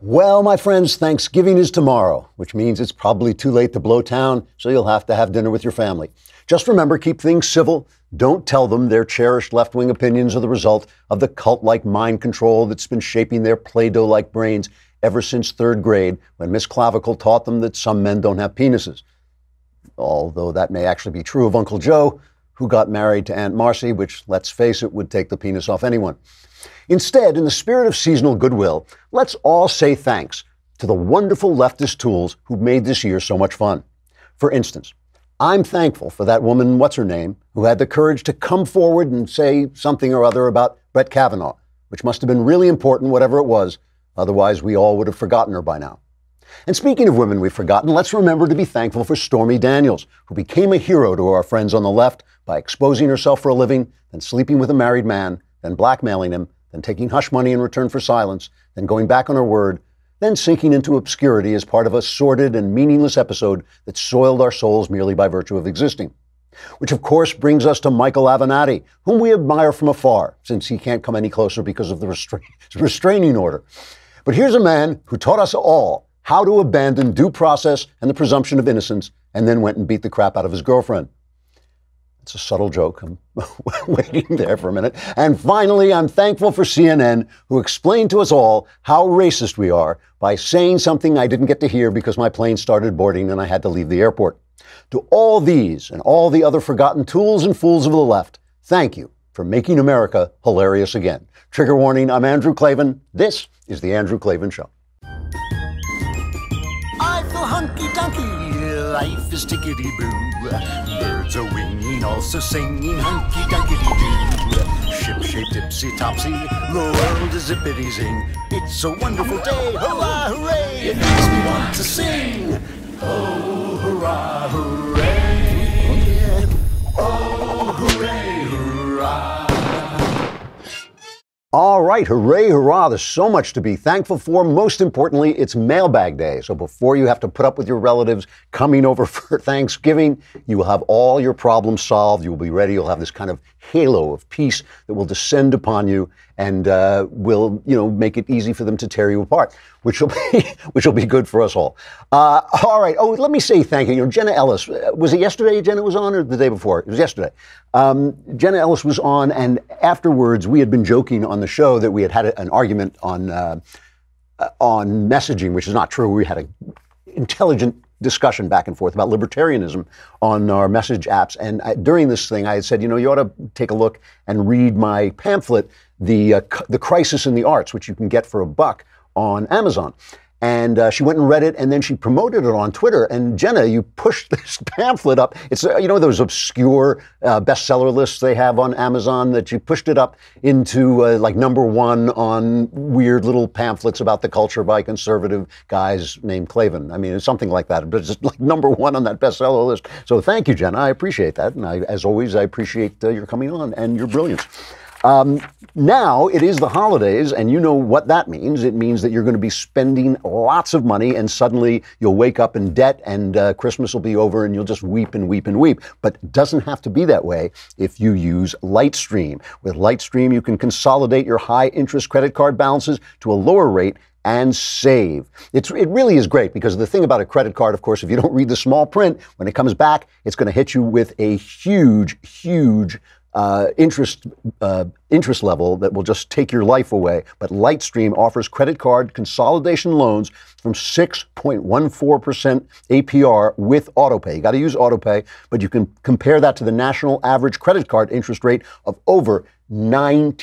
Well, my friends, Thanksgiving is tomorrow, which means it's probably too late to blow town, so you'll have to have dinner with your family. Just remember, keep things civil. Don't tell them their cherished left-wing opinions are the result of the cult-like mind control that's been shaping their Play-Doh-like brains ever since third grade, when Miss Clavicle taught them that some men don't have penises. Although that may actually be true of Uncle Joe, who got married to Aunt Marcy, which, let's face it, would take the penis off anyone. Instead, in the spirit of seasonal goodwill, let's all say thanks to the wonderful leftist tools who made this year so much fun. For instance, I'm thankful for that woman, what's-her-name, who had the courage to come forward and say something or other about Brett Kavanaugh, which must have been really important, whatever it was. Otherwise, we all would have forgotten her by now. And speaking of women we've forgotten, let's remember to be thankful for Stormy Daniels, who became a hero to our friends on the left by exposing herself for a living, then sleeping with a married man, then blackmailing him, then taking hush money in return for silence, then going back on her word, then sinking into obscurity as part of a sordid and meaningless episode that soiled our souls merely by virtue of existing. Which, of course, brings us to Michael Avenatti, whom we admire from afar, since he can't come any closer because of the restraining order. But here's a man who taught us all how to abandon due process and the presumption of innocence, and then went and beat the crap out of his girlfriend. It's a subtle joke. I'm waiting there for a minute. And finally, I'm thankful for CNN, who explained to us all how racist we are by saying something I didn't get to hear because my plane started boarding and I had to leave the airport. To all these and all the other forgotten tools and fools of the left, thank you for making America hilarious again. Trigger warning, I'm Andrew Klavan. This is The Andrew Klavan Show. I feel hunky-dunky, life is tickety-boo. Birds are winging, also singing hunky-dunky-doo. Ship-shaped, tipsy-topsy, the world is zippity-zing. It's a wonderful day, hurrah, hooray! It makes me want to sing. Oh, hurrah, hooray! Oh, hooray, hurrah! All right, hooray, hurrah. There's so much to be thankful for. Most importantly, it's mailbag day. So before you have to put up with your relatives coming over for Thanksgiving, you will have all your problems solved. You will be ready. You'll have this kind of halo of peace that will descend upon you and will, make it easy for them to tear you apart, which will be good for us all. All right. Oh, let me say thank you. Jenna Ellis, was it yesterday Jenna was on or the day before? It was yesterday. Jenna Ellis was on, and afterwards we had been joking on the show that we had an argument on messaging, which is not true. We had an intelligent discussion back and forth about libertarianism on our message apps. And during this thing, I had said, you ought to take a look and read my pamphlet, The Crisis in the Arts, which you can get for $1 on Amazon. And she went and read it, and then she promoted it on Twitter. And Jenna, you pushed this pamphlet up. It's, those obscure bestseller lists they have on Amazon, that you pushed it up into like #1 on weird little pamphlets about the culture by conservative guys named Klavan. I mean, it's something like that, but it's just like #1 on that bestseller list. So thank you, Jenna. I appreciate that. And as always, I appreciate your coming on and your brilliance. Now it is the holidays, and you know what that means. It means that you're going to be spending lots of money, and suddenly you'll wake up in debt, and Christmas will be over, and you'll just weep and weep and weep. But it doesn't have to be that way if you use Lightstream. With Lightstream, you can consolidate your high-interest credit card balances to a lower rate and save. It really is great, because the thing about a credit card, of course, if you don't read the small print, when it comes back, it's going to hit you with a huge interest level that will just take your life away. But Lightstream offers credit card consolidation loans from 6.14% APR with autopay. You got to use autopay, but you can compare that to the national average credit card interest rate of over 19%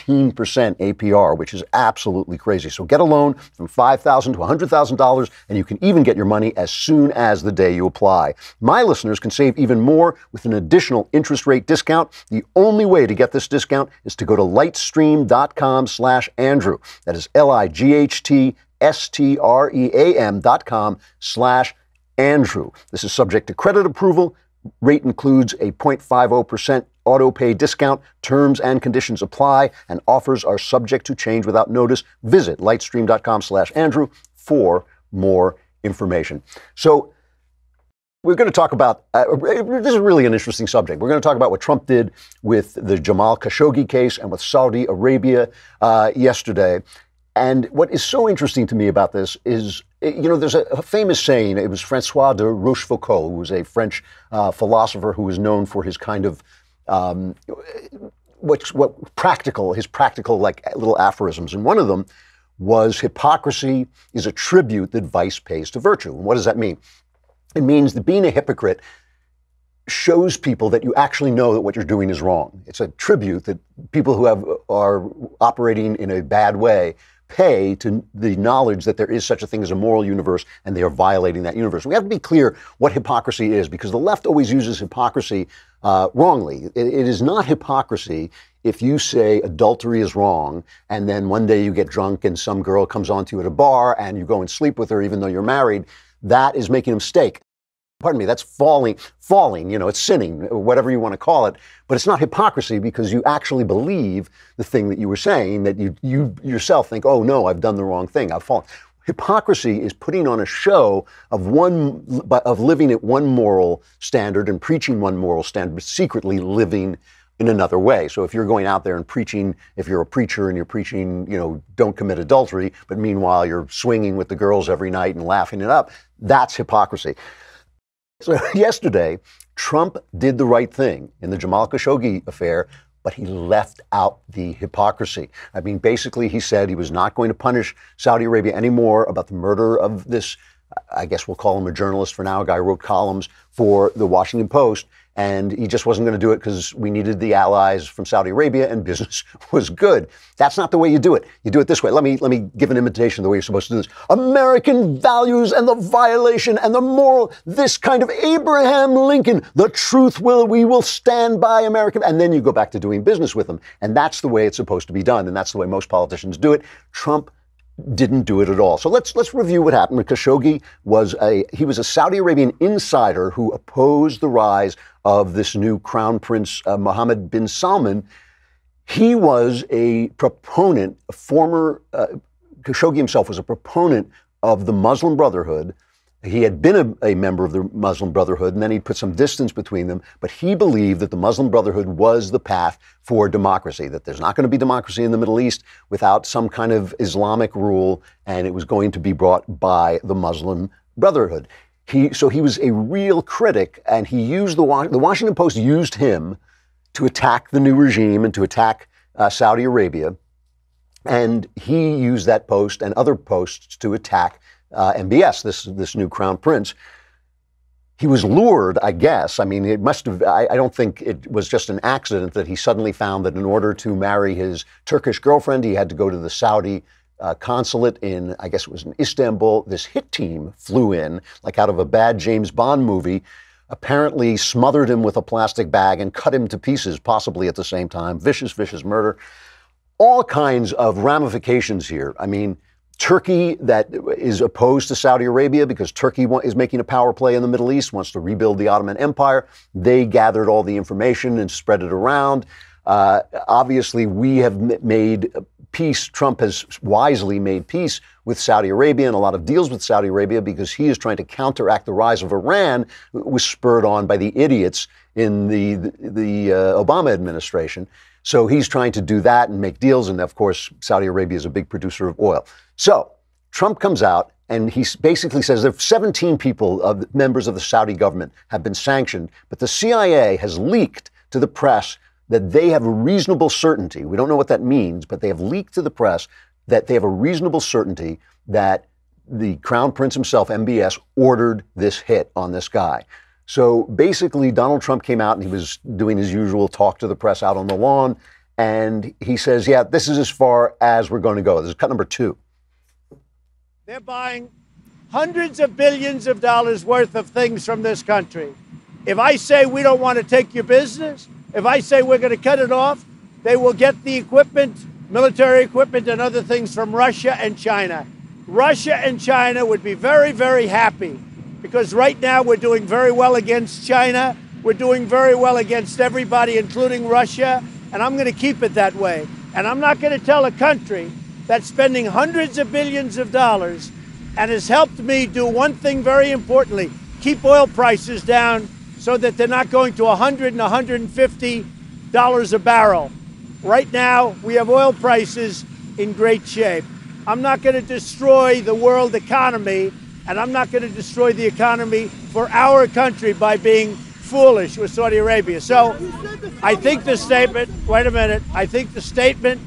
APR, which is absolutely crazy. So get a loan from $5,000 to $100,000, and you can even get your money as soon as the day you apply. My listeners can save even more with an additional interest rate discount. The only way to get this discount is to go to lightstream.com/Andrew. That is lightstream.com/Andrew. This is subject to credit approval. Rate includes a 0.50% auto pay discount. Terms and conditions apply, and offers are subject to change without notice. Visit lightstream.com/Andrew for more information. So we're going to talk about, this is really an interesting subject. We're going to talk about what Trump did with the Jamal Khashoggi case and with Saudi Arabia yesterday. And what is so interesting to me about this is, there's a famous saying. It was Francois de Rochefoucauld, who was a French philosopher who was known for his kind of his practical like little aphorisms. And one of them was, hypocrisy is a tribute that vice pays to virtue. And what does that mean? It means that being a hypocrite shows people that you actually know that what you're doing is wrong. It's a tribute that people who are operating in a bad way pay to the knowledge that there is such a thing as a moral universe, and they are violating that universe. We have to be clear what hypocrisy is, because the left always uses hypocrisy wrongly. It is not hypocrisy if you say adultery is wrong, and then one day you get drunk and some girl comes on to you at a bar and you go and sleep with her even though you're married. That is making a mistake. Pardon me, that's falling, it's sinning, whatever you want to call it. But it's not hypocrisy because you actually believe the thing that you were saying, that you yourself think, oh no, I've done the wrong thing, I've fallen. Hypocrisy is putting on a show of living at one moral standard and preaching one moral standard, but secretly living in another way. So if you're going out there and preaching, if you're a preacher and you're preaching, don't commit adultery, but meanwhile you're swinging with the girls every night and laughing it up, that's hypocrisy. So yesterday, Trump did the right thing in the Jamal Khashoggi affair, but he left out the hypocrisy. I mean, basically, he said he was not going to punish Saudi Arabia anymore about the murder of this, I guess we'll call him a journalist for now, a guy who wrote columns for the Washington Post. And he just wasn't going to do it because we needed the allies from Saudi Arabia and business was good. That's not the way you do it. You do it this way. Let me give an imitation of the way you're supposed to do this. American values and the violation and the moral, this kind of Abraham Lincoln, the truth we will stand by American. And then you go back to doing business with them. And that's the way it's supposed to be done. And that's the way most politicians do it. Trump didn't do it at all. So let's review what happened. Khashoggi was a Saudi Arabian insider who opposed the rise of this new Crown Prince Mohammed bin Salman. He was a proponent, Khashoggi himself was a proponent of the Muslim Brotherhood. He had been a member of the Muslim Brotherhood, and then he put some distance between them. But he believed that the Muslim Brotherhood was the path for democracy, that there's not going to be democracy in the Middle East without some kind of Islamic rule, and it was going to be brought by the Muslim Brotherhood. So he was a real critic, and he used the Washington Post used him to attack the new regime and to attack Saudi Arabia. And he used that post and other posts to attack MBS, this new crown prince. He was lured, I guess. I mean, it must have, I don't think it was just an accident that he suddenly found that in order to marry his Turkish girlfriend, he had to go to the Saudi consulate in, I guess it was in Istanbul. This hit team flew in, like out of a bad James Bond movie, apparently smothered him with a plastic bag and cut him to pieces, possibly at the same time. Vicious, vicious murder. All kinds of ramifications here. I mean, Turkey, that is opposed to Saudi Arabia because Turkey is making a power play in the Middle East, wants to rebuild the Ottoman Empire. They gathered all the information and spread it around. Obviously, we have made peace. Trump has wisely made peace with Saudi Arabia and a lot of deals with Saudi Arabia because he is trying to counteract the rise of Iran, which was spurred on by the idiots in the Obama administration. So he's trying to do that and make deals. And of course, Saudi Arabia is a big producer of oil. So Trump comes out and he basically says there are 17 people, members of the Saudi government, have been sanctioned. But the CIA has leaked to the press that they have a reasonable certainty. We don't know what that means, but they have leaked to the press that they have a reasonable certainty that the Crown Prince himself, MBS, ordered this hit on this guy. So basically, Donald Trump came out and he was doing his usual talk to the press out on the lawn. And he says, yeah, this is as far as we're going to go. This is cut number 2. They're buying hundreds of billions of dollars worth of things from this country. If I say we don't want to take your business, if I say we're going to cut it off, they will get the equipment, military equipment and other things from Russia and China. Russia and China would be very, very happy. Because right now we're doing very well against China. We're doing very well against everybody, including Russia. And I'm going to keep it that way. And I'm not going to tell a country that's spending hundreds of billions of dollars and has helped me do one thing very importantly, keep oil prices down so that they're not going to $100 and $150 a barrel. Right now, we have oil prices in great shape. I'm not going to destroy the world economy, and I'm not going to destroy the economy for our country by being foolish with Saudi Arabia. So I think the statement, wait a minute, I think the statement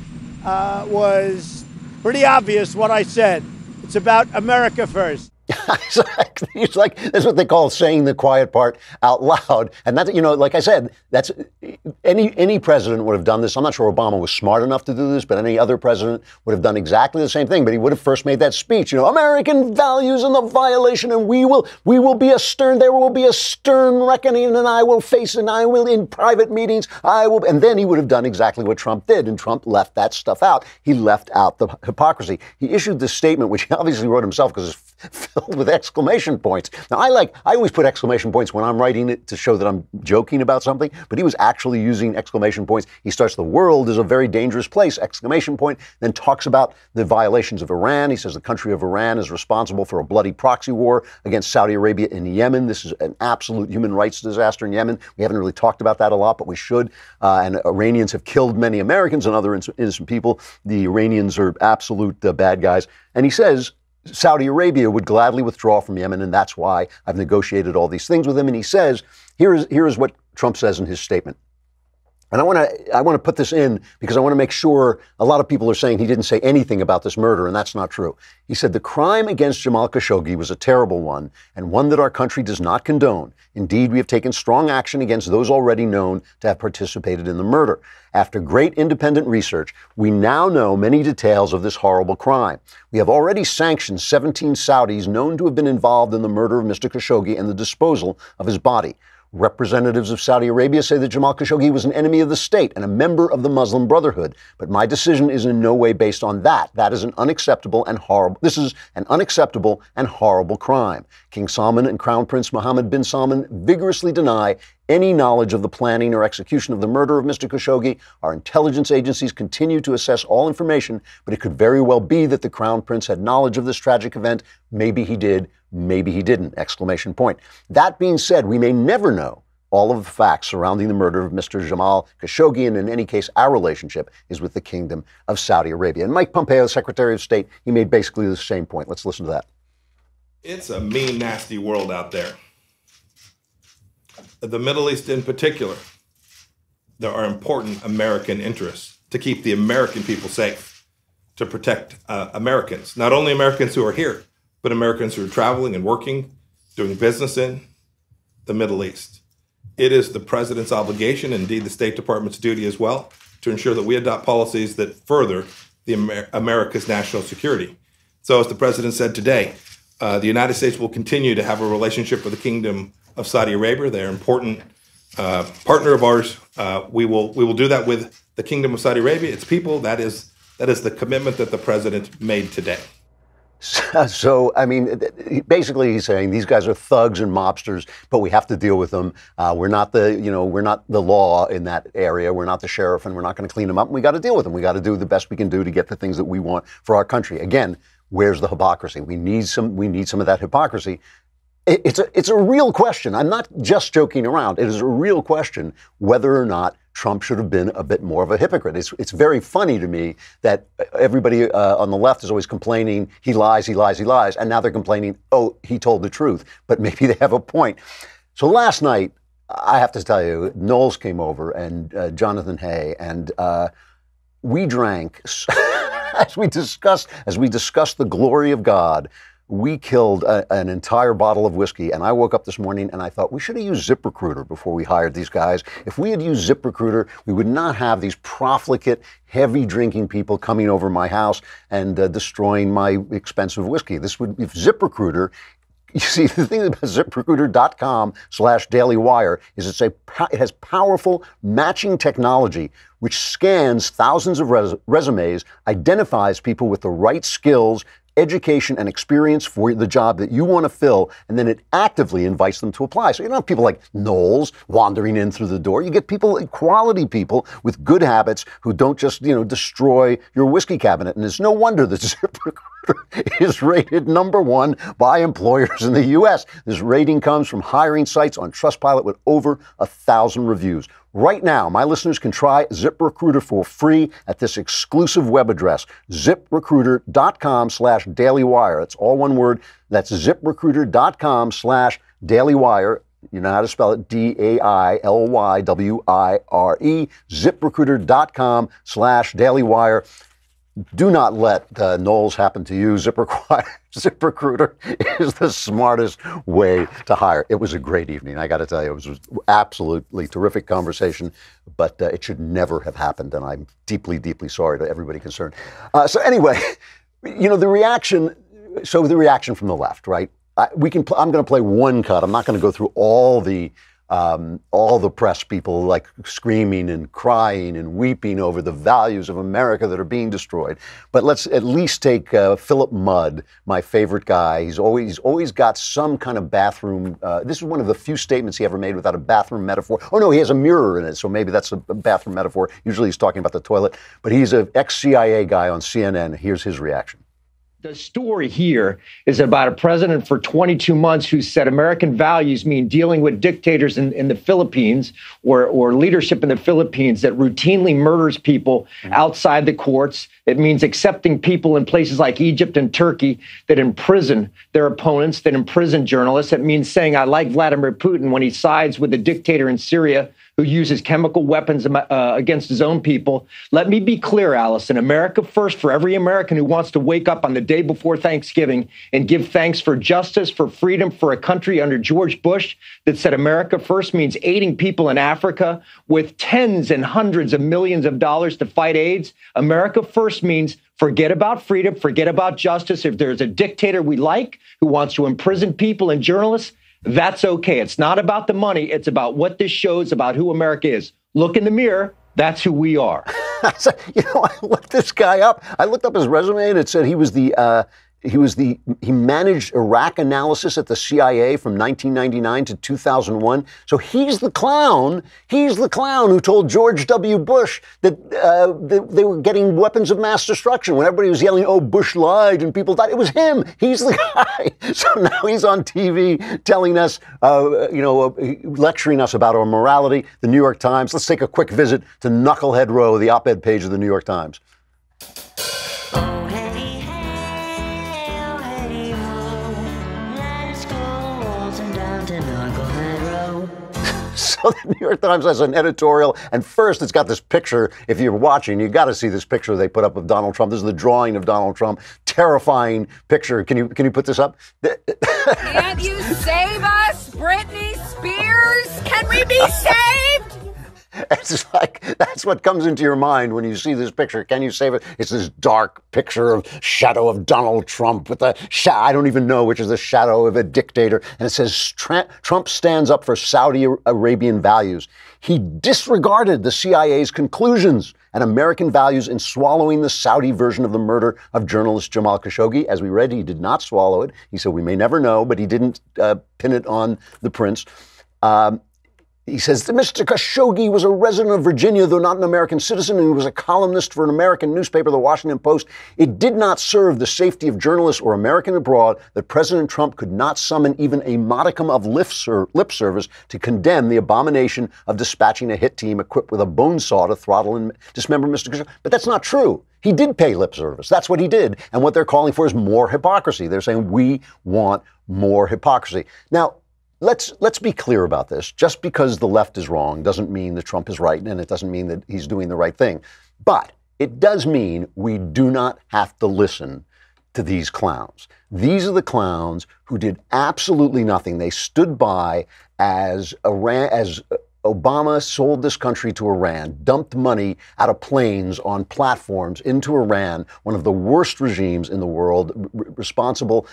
was pretty obvious what I said. It's about America first. It's like that's what they call saying the quiet part out loud. And that, like I said, that's any president would have done this. I'm not sure Obama was smart enough to do this, but any other president would have done exactly the same thing. But he would have first made that speech, American values and the violation, and there will be a stern reckoning, and I will face it, and I will in private meetings, and then he would have done exactly what Trump did, and Trump left that stuff out. He left out the hypocrisy. He issued this statement, which he obviously wrote himself because it's filled with exclamation points. Now, I always put exclamation points when I'm writing it to show that I'm joking about something, but he was actually using exclamation points. He starts, the world is a very dangerous place, exclamation point, then talks about the violations of Iran. He says the country of Iran is responsible for a bloody proxy war against Saudi Arabia in Yemen. This is an absolute human rights disaster in Yemen. We haven't really talked about that a lot, but we should. And Iranians have killed many Americans and other innocent people. The Iranians are absolute bad guys. And he says, Saudi Arabia would gladly withdraw from Yemen, and that's why I've negotiated all these things with him. And he says, here is what Trump says in his statement. And I want to put this in because I want to make sure a lot of people are saying he didn't say anything about this murder, and that's not true. He said the crime against Jamal Khashoggi was a terrible one and one that our country does not condone. Indeed, we have taken strong action against those already known to have participated in the murder. After great independent research, we now know many details of this horrible crime. We have already sanctioned 17 Saudis known to have been involved in the murder of Mr. Khashoggi and the disposal of his body. Representatives of Saudi Arabia say that Jamal Khashoggi was an enemy of the state and a member of the Muslim Brotherhood. But my decision is in no way based on that. That is an unacceptable and horrible. This is an unacceptable and horrible crime. King Salman and Crown Prince Mohammed bin Salman vigorously deny any knowledge of the planning or execution of the murder of Mr. Khashoggi. Our intelligence agencies continue to assess all information, but it could very well be that the Crown Prince had knowledge of this tragic event. Maybe he did, maybe he didn't, exclamation point. That being said, we may never know all of the facts surrounding the murder of Mr. Jamal Khashoggi, and in any case, our relationship is with the Kingdom of Saudi Arabia. And Mike Pompeo, Secretary of State, he made basically the same point. Let's listen to that. It's a mean, nasty world out there. The Middle East in particular, there are important American interests to keep the American people safe, to protect Americans, not only Americans who are here, but Americans who are traveling and working, doing business in the Middle East. It is the president's obligation, indeed the State Department's duty as well, to ensure that we adopt policies that further America's national security. So as the president said today, the United States will continue to have a relationship with the Kingdom of Saudi Arabia. They're an important partner of ours. We will do that with the Kingdom of Saudi Arabia, its people. That is the commitment that the president made today. So, I mean, basically he's saying these guys are thugs and mobsters, but we have to deal with them. We're not the law in that area. We're not the sheriff, and we're not going to clean them up. And we got to deal with them. We got to do the best we can do to get the things that we want for our country. Again, where's the hypocrisy? We need some of that hypocrisy. It's a real question. I'm not just joking around. It is a real question whether or not Trump should have been a bit more of a hypocrite. It's very funny to me that everybody on the left is always complaining, he lies, and now they're complaining, oh, he told the truth. But maybe they have a point. So last night, I have to tell you, Knowles came over and Jonathan Hay, and we drank as we discussed the glory of God. We killed an entire bottle of whiskey, and I woke up this morning and I thought we should have used ZipRecruiter before we hired these guys. If we had used ZipRecruiter, we would not have these profligate, heavy drinking people coming over my house and destroying my expensive whiskey. If ZipRecruiter, you see, the thing about ZipRecruiter.com/dailywire is it has powerful matching technology which scans thousands of resumes, identifies people with the right skills, education, and experience for the job that you want to fill, and then it actively invites them to apply. So you don't have people like Knowles wandering in through the door. You get people, quality people with good habits who don't just, destroy your whiskey cabinet. And it's no wonder that ZipRecruiter ZipRecruiter is rated #1 by employers in the U.S. This rating comes from hiring sites on Trustpilot with over 1,000 reviews. Right now, my listeners can try ZipRecruiter for free at this exclusive web address, ZipRecruiter.com/dailywire. It's all one word. That's ZipRecruiter.com/dailywire. You know how to spell it, DAILYWIRE, ZipRecruiter.com/dailywire. Do not let Knowles happen to you. ZipRecruiter is the smartest way to hire. It was a great evening, I got to tell you. It was absolutely terrific conversation, but it should never have happened, and I'm deeply, deeply sorry to everybody concerned. So anyway, you know, the reaction from the left, right? I'm going to play one cut. I'm not going to go through all the press people like screaming and crying and weeping over the values of America that are being destroyed. But let's at least take Philip Mudd, my favorite guy. He's always got some kind of bathroom. This is one of the few statements he ever made without a bathroom metaphor. Oh no, he has a mirror in it, so maybe that's a bathroom metaphor. Usually he's talking about the toilet. But he's an ex-CIA guy on CNN. Here's his reaction. The story here is about a president for 22 months who said American values mean dealing with dictators in the Philippines or leadership in the Philippines that routinely murders people outside the courts. It means accepting people in places like Egypt and Turkey that imprison their opponents, that imprison journalists. It means saying I like Vladimir Putin when he sides with the dictator in Syria who uses chemical weapons against his own people. Let me be clear, Allison, America first for every American who wants to wake up on the day before Thanksgiving and give thanks for justice, for freedom, for a country under George Bush that said America first means aiding people in Africa with tens and hundreds of millions of dollars to fight AIDS. America first means forget about freedom, forget about justice. If there's a dictator we like who wants to imprison people and journalists, that's okay. It's not about the money. It's about what this shows about who America is. Look in the mirror. That's who we are. You know, I looked this guy up. I looked up his resume and it said he managed Iraq analysis at the CIA from 1999 to 2001. So he's the clown. He's the clown who told George W. Bush that they were getting weapons of mass destruction. When everybody was yelling, "Oh, Bush lied," and people died, it was him. He's the guy. So now he's on TV telling us, lecturing us about our morality. The New York Times. Let's take a quick visit to Knucklehead Row, the op-ed page of the New York Times. So the New York Times has an editorial, and first it's got this picture. If you're watching, you got to see this picture they put up of Donald Trump. This is the drawing of Donald Trump. Terrifying picture. Can you put this up? Can't you save us, Britney Spears? Can we be saved? It's like, that's what comes into your mind when you see this picture. Can you save it? It's this dark picture of shadow of Donald Trump with I don't even know which is the shadow of a dictator. And it says Trump stands up for Saudi Arabian values. He disregarded the CIA's conclusions and American values in swallowing the Saudi version of the murder of journalist Jamal Khashoggi. As we read, he did not swallow it. He said, we may never know, but he didn't pin it on the prince. He says that Mr. Khashoggi was a resident of Virginia, though not an American citizen, and he was a columnist for an American newspaper, the Washington Post. It did not serve the safety of journalists or American abroad that President Trump could not summon even a modicum of lip service to condemn the abomination of dispatching a hit team equipped with a bone saw to throttle and dismember Mr. Khashoggi. But that's not true. He did pay lip service. That's what he did. And what they're calling for is more hypocrisy. They're saying we want more hypocrisy. Now, Let's be clear about this. Just because the left is wrong doesn't mean that Trump is right, and it doesn't mean that he's doing the right thing. But it does mean we do not have to listen to these clowns. These are the clowns who did absolutely nothing. They stood by as Obama sold this country to Iran, dumped money out of planes on platforms into Iran, one of the worst regimes in the world, responsible,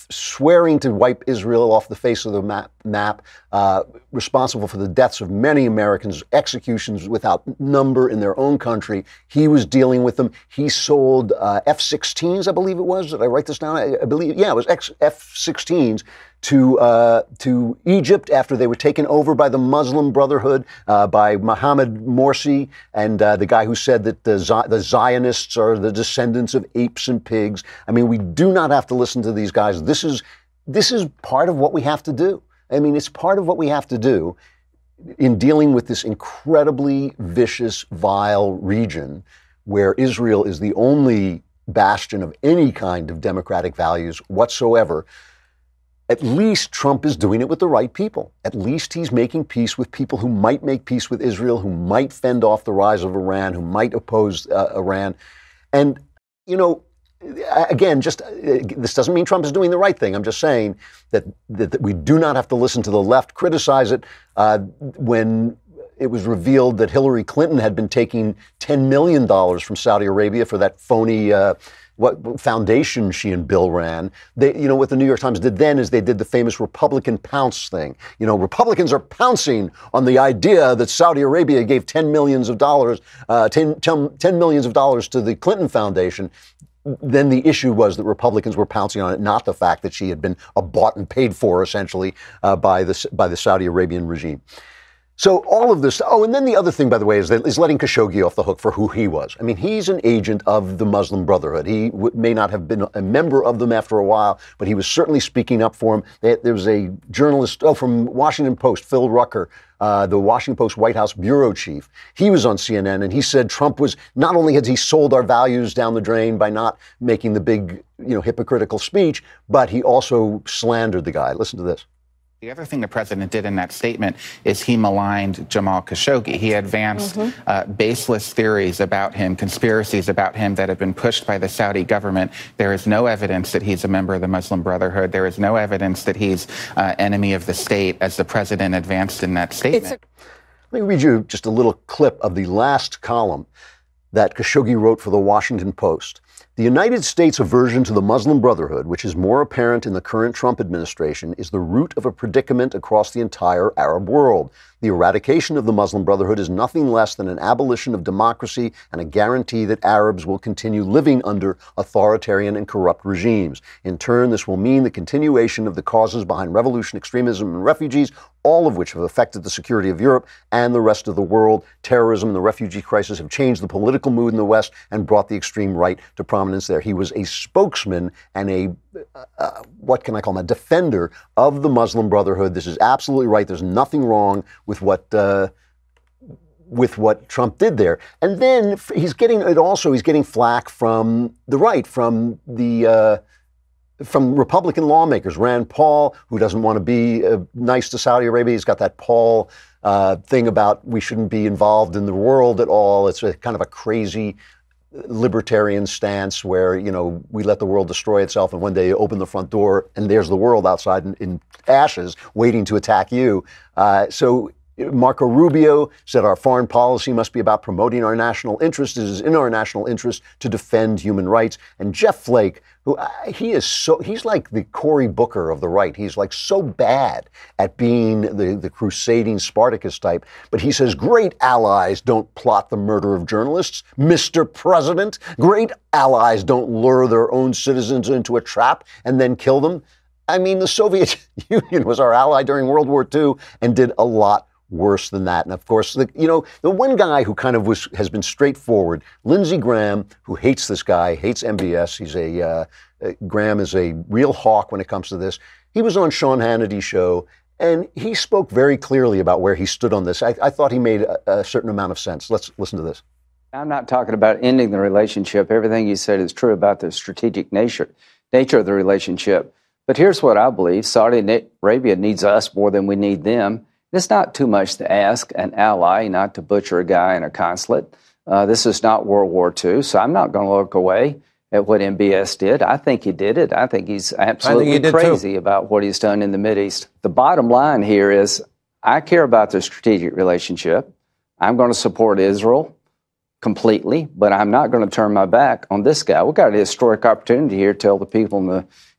swearing to wipe Israel off the face of the map, responsible for the deaths of many Americans, executions without number in their own country. He was dealing with them. He sold F-16s, I believe it was. Did I write this down? I believe, yeah, it was F-16s to Egypt after they were taken over by the Muslim Brotherhood, by Mohammed Morsi, and the guy who said that the Zionists are the descendants of apes and pigs. I mean, we do not have to listen to these guys. This is part of what we have to do. I mean, it's part of what we have to do in dealing with this incredibly vicious, vile region where Israel is the only bastion of any kind of democratic values whatsoever. At least Trump is doing it with the right people. At least he's making peace with people who might make peace with Israel, who might fend off the rise of Iran, who might oppose Iran. And, you know, again, this doesn't mean Trump is doing the right thing. I'm just saying that we do not have to listen to the left criticize it when it was revealed that Hillary Clinton had been taking $10 million from Saudi Arabia for that phony what foundation she and Bill ran. What the New York Times did then is they did the famous Republican pounce thing. You know, Republicans are pouncing on the idea that Saudi Arabia gave $10 million to the Clinton Foundation. Then the issue was that Republicans were pouncing on it, not the fact that she had been bought and paid for, essentially, by the Saudi Arabian regime. So all of this. Oh, and then the other thing, by the way, is letting Khashoggi off the hook for who he was. I mean, he's an agent of the Muslim Brotherhood. He may not have been a member of them after a while, but he was certainly speaking up for him. There was a journalist from Washington Post, Phil Rucker, the Washington Post White House bureau chief. He was on CNN, and he said Trump was, not only had he sold our values down the drain by not making the big, hypocritical speech, but he also slandered the guy. Listen to this. The other thing the president did in that statement is he maligned Jamal Khashoggi. He advanced baseless theories about him, conspiracies about him that have been pushed by the Saudi government. There is no evidence that he's a member of the Muslim Brotherhood. There is no evidence that he's enemy of the state, as the president advanced in that statement. Let me read you just a little clip of the last column that Khashoggi wrote for the Washington Post. The United States' aversion to the Muslim Brotherhood, which is more apparent in the current Trump administration, is the root of a predicament across the entire Arab world. The eradication of the Muslim Brotherhood is nothing less than an abolition of democracy and a guarantee that Arabs will continue living under authoritarian and corrupt regimes. In turn, this will mean the continuation of the causes behind revolution, extremism, and refugees, all of which have affected the security of Europe and the rest of the world. Terrorism and the refugee crisis have changed the political mood in the West and brought the extreme right to prominence there. He was a spokesman and a defender of the Muslim Brotherhood. This is absolutely right. There's nothing wrong with what Trump did there. And then he's getting flack from the right, from Republican lawmakers. Rand Paul, who doesn't want to be nice to Saudi Arabia. He's got that Paul thing about we shouldn't be involved in the world at all. It's a kind of a crazy libertarian stance where, we let the world destroy itself, and one day you open the front door and there's the world outside in ashes waiting to attack you. So Marco Rubio said our foreign policy must be about promoting our national interest. It is in our national interest to defend human rights. And Jeff Flake, he's like the Cory Booker of the right. He's like so bad at being the crusading Spartacus type. But he says great allies don't plot the murder of journalists, Mr. President. Great allies don't lure their own citizens into a trap and then kill them. I mean, the Soviet Union was our ally during World War II and did a lot worse than that. And of course, the one guy who kind of has been straightforward, Lindsey Graham, who hates this guy, hates MBS. Graham is a real hawk when it comes to this. He was on Sean Hannity's show, and he spoke very clearly about where he stood on this. I thought he made a certain amount of sense. Let's listen to this. I'm not talking about ending the relationship. Everything you said is true about the strategic nature of the relationship. But here's what I believe. Saudi Arabia needs us more than we need them. It's not too much to ask an ally not to butcher a guy in a consulate. This is not World War II, so I'm not going to look away at what MBS did. I think he did it. I think he's absolutely crazy about what he's done in the Mideast. The bottom line here is I care about the strategic relationship. I'm going to support Israel completely, but I'm not going to turn my back on this guy. We've got a historic opportunity here to tell the people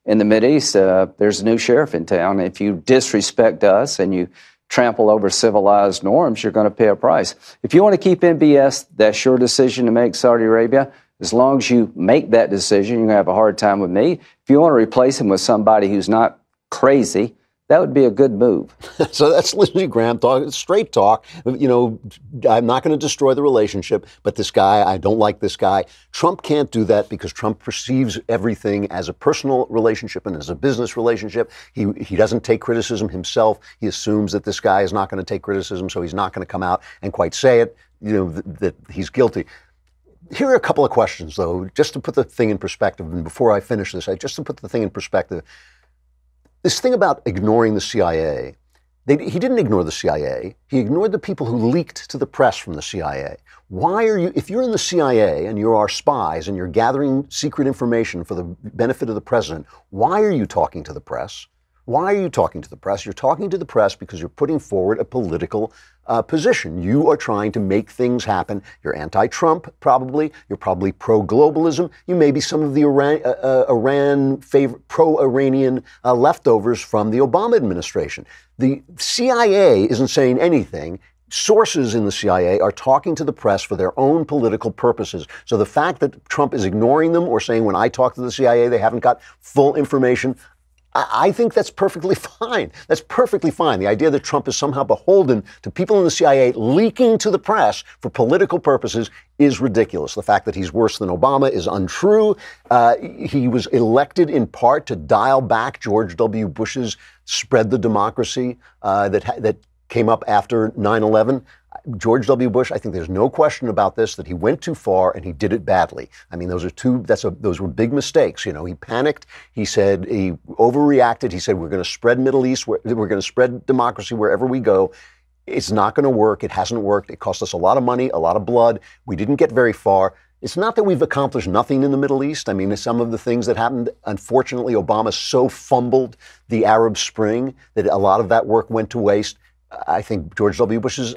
in the Mideast there's a new sheriff in town. If you disrespect us and you trample over civilized norms, you're going to pay a price. If you want to keep MBS, that's your decision to make, Saudi Arabia. As long as you make that decision, you're going to have a hard time with me. If you want to replace him with somebody who's not crazy, that would be a good move. So that's Lindsey Graham talking straight talk. You know, I'm not going to destroy the relationship, but this guy, I don't like this guy. Trump can't do that because Trump perceives everything as a personal relationship and as a business relationship. He doesn't take criticism himself. He assumes that this guy is not going to take criticism, so he's not going to come out and quite say it, you know, that he's guilty. Here are a couple of questions, though, just to put the thing in perspective. And before I finish this, just to put the thing in perspective, this thing about ignoring the CIA, he didn't ignore the CIA. He ignored the people who leaked to the press from the CIA. Why are you, if you're in the CIA and you are spies and you're gathering secret information for the benefit of the president, why are you talking to the press? Why are you talking to the press? You're talking to the press because you're putting forward a political position. You are trying to make things happen. You're anti-Trump, probably. You're probably pro-globalism. You may be some of the pro-Iranian leftovers from the Obama administration. The CIA isn't saying anything. Sources in the CIA are talking to the press for their own political purposes. So the fact that Trump is ignoring them or saying when I talk to the CIA they haven't got full information, I think that's perfectly fine. That's perfectly fine. The idea that Trump is somehow beholden to people in the CIA leaking to the press for political purposes is ridiculous. The fact that he's worse than Obama is untrue. He was elected in part to dial back George W. Bush's spread the democracy that came up after 9/11. George W. Bush, I think there's no question about this, that he went too far and he did it badly. I mean, those were big mistakes. You know, he panicked. He said he overreacted. He said, we're going to spread Middle East, we're going to spread democracy wherever we go. It's not going to work. It hasn't worked. It cost us a lot of money, a lot of blood. We didn't get very far. It's not that we've accomplished nothing in the Middle East. I mean, some of the things that happened, unfortunately, Obama so fumbled the Arab Spring that a lot of that work went to waste. I think George W. Bush's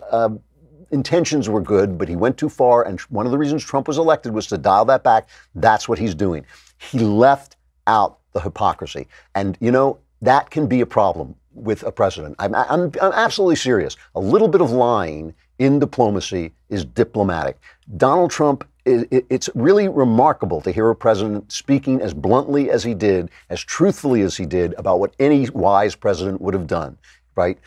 intentions were good, but he went too far. And one of the reasons Trump was elected was to dial that back. That's what he's doing. He left out the hypocrisy. And, you know, that can be a problem with a president. I'm absolutely serious. A little bit of lying in diplomacy is diplomatic. Donald Trump, it's really remarkable to hear a president speaking as bluntly as he did, as truthfully as he did about what any wise president would have done, right?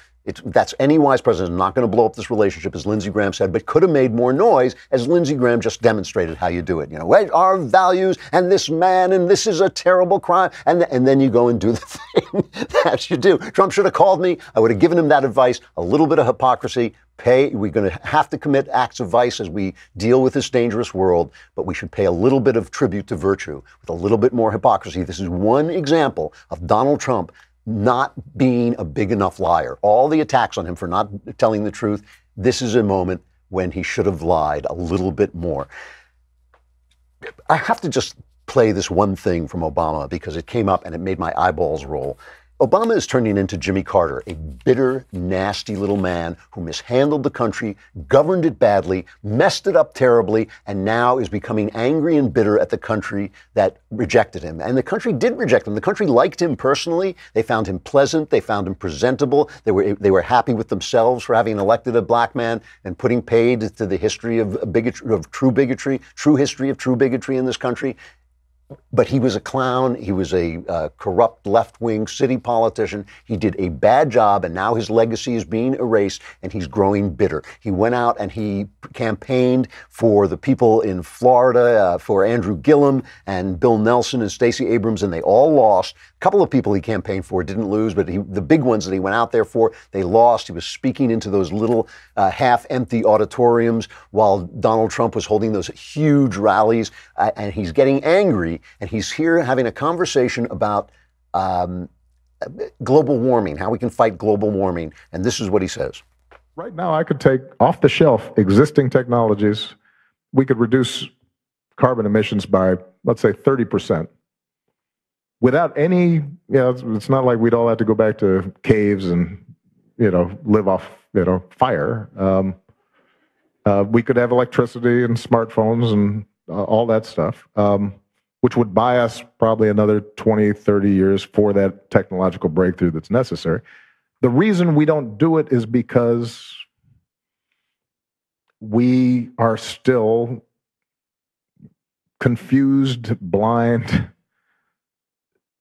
That's any wise president is not going to blow up this relationship, as Lindsey Graham said, but could have made more noise, as Lindsey Graham just demonstrated how you do it. You know, our values and this man and this is a terrible crime. And then you go and do the thing that you do. Trump should have called me. I would have given him that advice. A little bit of hypocrisy. We're going to have to commit acts of vice as we deal with this dangerous world, but we should pay a little bit of tribute to virtue with a little bit more hypocrisy. This is one example of Donald Trump not being a big enough liar. All the attacks on him for not telling the truth, this is a moment when he should have lied a little bit more. I have to just play this one thing from Obama because it came up and it made my eyeballs roll. Obama is turning into Jimmy Carter, a bitter, nasty little man who mishandled the country, governed it badly, messed it up terribly, and now is becoming angry and bitter at the country that rejected him. And the country did reject him. The country liked him personally. They found him pleasant. They found him presentable. They were happy with themselves for having elected a black man and putting paid to the history of bigotry, of true bigotry, true history of true bigotry in this country. But he was a clown. He was a corrupt left-wing city politician. He did a bad job, and now his legacy is being erased, and he's growing bitter. He went out and he campaigned for the people in Florida, for Andrew Gillum and Bill Nelson and Stacey Abrams, and they all lost. A couple of people he campaigned for didn't lose, but the big ones that he went out there for, they lost. He was speaking into those little half-empty auditoriums while Donald Trump was holding those huge rallies, and he's getting angry. And he's here having a conversation about global warming, how we can fight global warming. And this is what he says. Right now, I could take off-the-shelf existing technologies. We could reduce carbon emissions by, let's say, 30%. Without any, it's not like we'd all have to go back to caves and, live off, fire. We could have electricity and smartphones and all that stuff. Which would buy us probably another 20, 30 years for that technological breakthrough that's necessary. The reason we don't do it is because we are still confused, blind,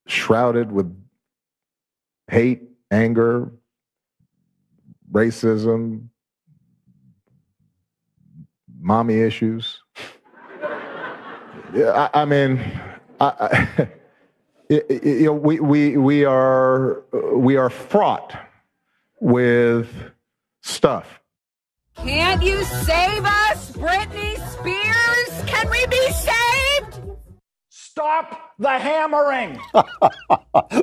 shrouded with hate, anger, racism, mommy issues. Yeah, I mean, we are fraught with stuff. Can't you save us, Britney Spears? Can we be saved? Stop the hammering.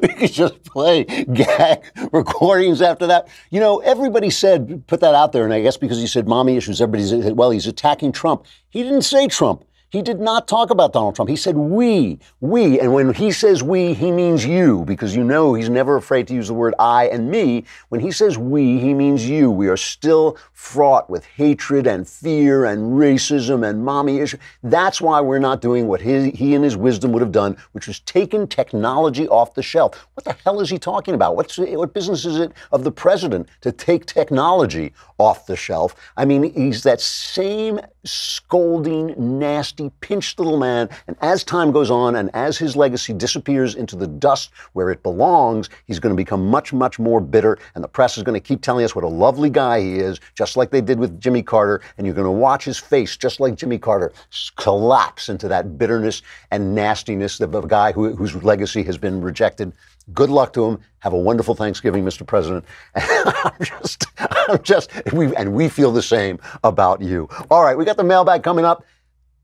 We could just play gag recordings after that. You know, everybody said, put that out there, and I guess because he said mommy issues, everybody said, well, he's attacking Trump. He didn't say Trump. He did not talk about Donald Trump. He said we. And when he says we, he means you, because you know he's never afraid to use the word I and me. When he says we, he means you. We are still fraught with hatred and fear and racism and mommy issues. That's why we're not doing what he in his wisdom would have done, which was taken technology off the shelf. What the hell is he talking about? What business is it of the president to take technology off the shelf? I mean, he's that same scolding, nasty, pinched little man, and as time goes on and as his legacy disappears into the dust where it belongs, he's going to become much, much more bitter, and the press is going to keep telling us what a lovely guy he is, just like they did with Jimmy Carter, and you're going to watch his face, just like Jimmy Carter, collapse into that bitterness and nastiness of a guy whose legacy has been rejected. Good luck to him. Have a wonderful Thanksgiving, Mr. President. We feel the same about you. All right, we got the mailbag coming up.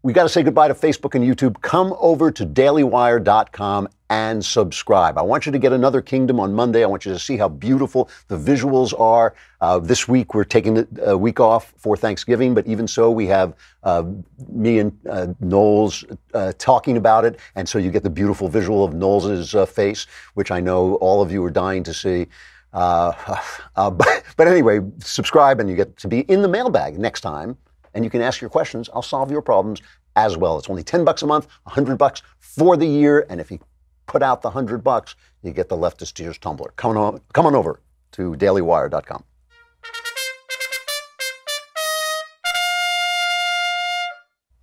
We got to say goodbye to Facebook and YouTube. Come over to dailywire.com and subscribe. I want you to get Another Kingdom on Monday. I want you to see how beautiful the visuals are. This week, we're taking a week off for Thanksgiving, but even so, we have me and Knowles talking about it, and so you get the beautiful visual of Knowles' face, which I know all of you are dying to see. But anyway, subscribe, and you get to be in the mailbag next time. And you can ask your questions. I'll solve your problems as well. It's only $10 a month, $100 for the year. And if you put out the $100, you get the Leftist Tears tumbler. Come on over to dailywire.com.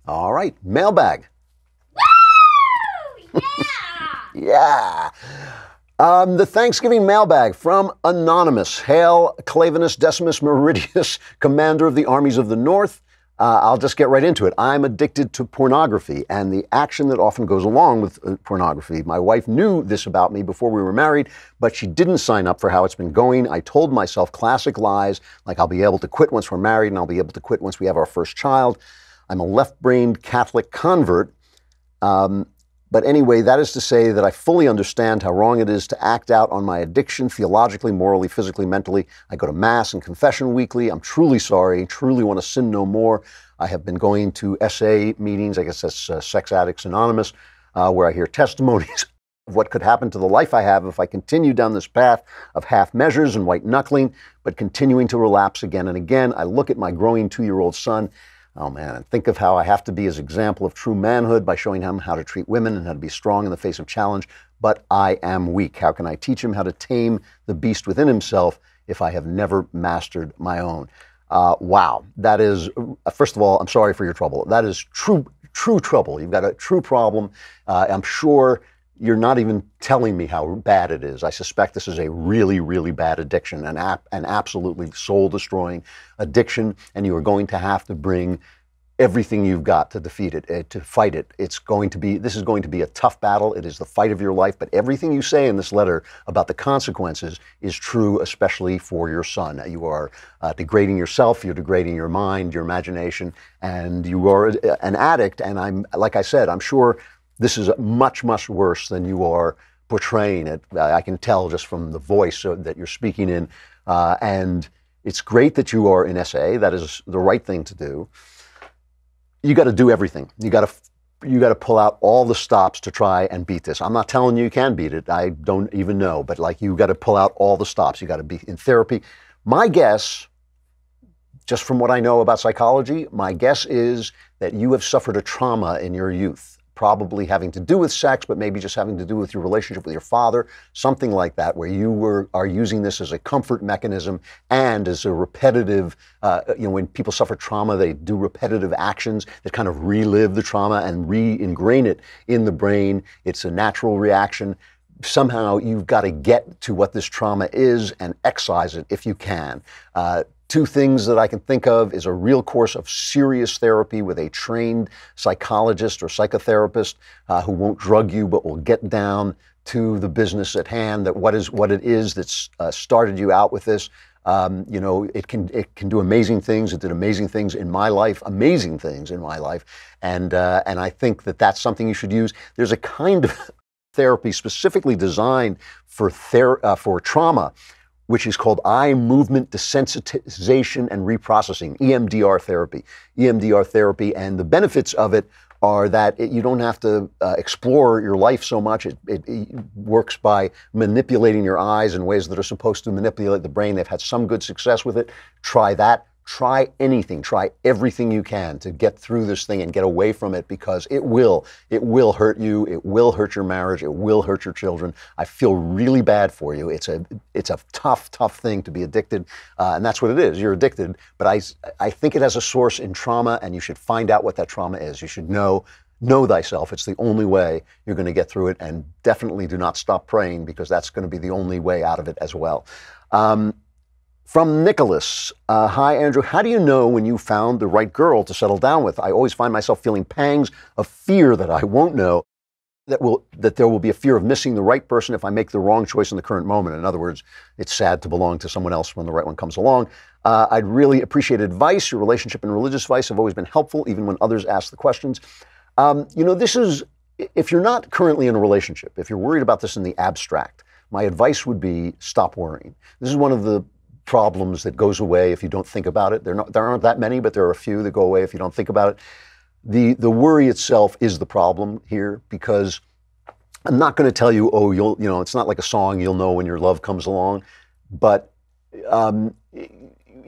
All right, mailbag. Woo! Yeah. The Thanksgiving mailbag from Anonymous. Hail, Clavanus Decimus Meridius, Commander of the Armies of the North. I'll just get right into it. I'm addicted to pornography and the action that often goes along with pornography. My wife knew this about me before we were married, but she didn't sign up for how it's been going. I told myself classic lies, like I'll be able to quit once we're married and I'll be able to quit once we have our first child. I'm a left-brained Catholic convert. But anyway, that is to say that I fully understand how wrong it is to act out on my addiction theologically, morally, physically, mentally. I go to Mass and confession weekly. I'm truly sorry, truly want to sin no more. I have been going to SA meetings, I guess that's Sex Addicts Anonymous, where I hear testimonies of what could happen to the life I have if I continue down this path of half measures and white knuckling, but continuing to relapse again and again. I look at my growing 2-year-old son. Oh man, and think of how I have to be his example of true manhood by showing him how to treat women and how to be strong in the face of challenge. But I am weak. How can I teach him how to tame the beast within himself if I have never mastered my own? Wow, that is, first of all, I'm sorry for your trouble. That is true trouble. You've got a true problem. I'm sure you're not even telling me how bad it is. I suspect this is a really, really bad addiction, an absolutely soul-destroying addiction, and you are going to have to bring everything you've got to defeat it, to fight it. This is going to be a tough battle. It is the fight of your life, but everything you say in this letter about the consequences is true, especially for your son. You are degrading yourself, you're degrading your mind, your imagination, and you are an addict, and like I said, I'm sure this is much, much worse than you are portraying it. I can tell just from the voice that you're speaking in. And it's great that you are in SA. That is the right thing to do. You got to do everything. You got to pull out all the stops to try and beat this. I'm not telling you can beat it. I don't even know. But like, you got to pull out all the stops. You got to be in therapy. My guess, just from what I know about psychology, my guess is that you have suffered a trauma in your youth. Probably having to do with sex, but maybe just having to do with your relationship with your father, something like that, where you are using this as a comfort mechanism and as a repetitive, when people suffer trauma, they do repetitive actions that kind of relive the trauma and re-ingrain it in the brain. It's a natural reaction. somehow you've got to get to what this trauma is and excise it if you can. Two things that I can think of is a real course of serious therapy with a trained psychologist or psychotherapist who won't drug you but will get down to the business at hand, that what it is that's started you out with this. It can do amazing things. It did amazing things in my life, and I think that that's something you should use. There's a kind of therapy specifically designed for trauma, which is called eye movement desensitization and reprocessing, EMDR therapy. And the benefits of it are that you don't have to explore your life so much. It works by manipulating your eyes in ways that are supposed to manipulate the brain. They've had some good success with it. Try that. Try anything. Try everything you can to get through this thing and get away from it, because it will hurt you. It will hurt your marriage. It will hurt your children. I feel really bad for you. It's a tough thing to be addicted, and that's what it is. You're addicted, but I think it has a source in trauma, and you should find out what that trauma is. You should know thyself. It's the only way you're going to get through it, and definitely do not stop praying, because that's going to be the only way out of it as well. From Nicholas, hi Andrew, how do you know when you found the right girl to settle down with? I always find myself feeling pangs of fear that I won't know, that there will be a fear of missing the right person if I make the wrong choice in the current moment. In other words, it's sad to belong to someone else when the right one comes along. I'd really appreciate advice. Your relationship and religious advice have always been helpful, even when others ask the questions. This is, if you're not currently in a relationship, if you're worried about this in the abstract, my advice would be stop worrying. This is one of the problems that goes away if you don't think about it. There aren't that many, but there are a few that go away if you don't think about it. The worry itself is the problem here, because I'm not going to tell you, it's not like a song, you'll know when your love comes along. But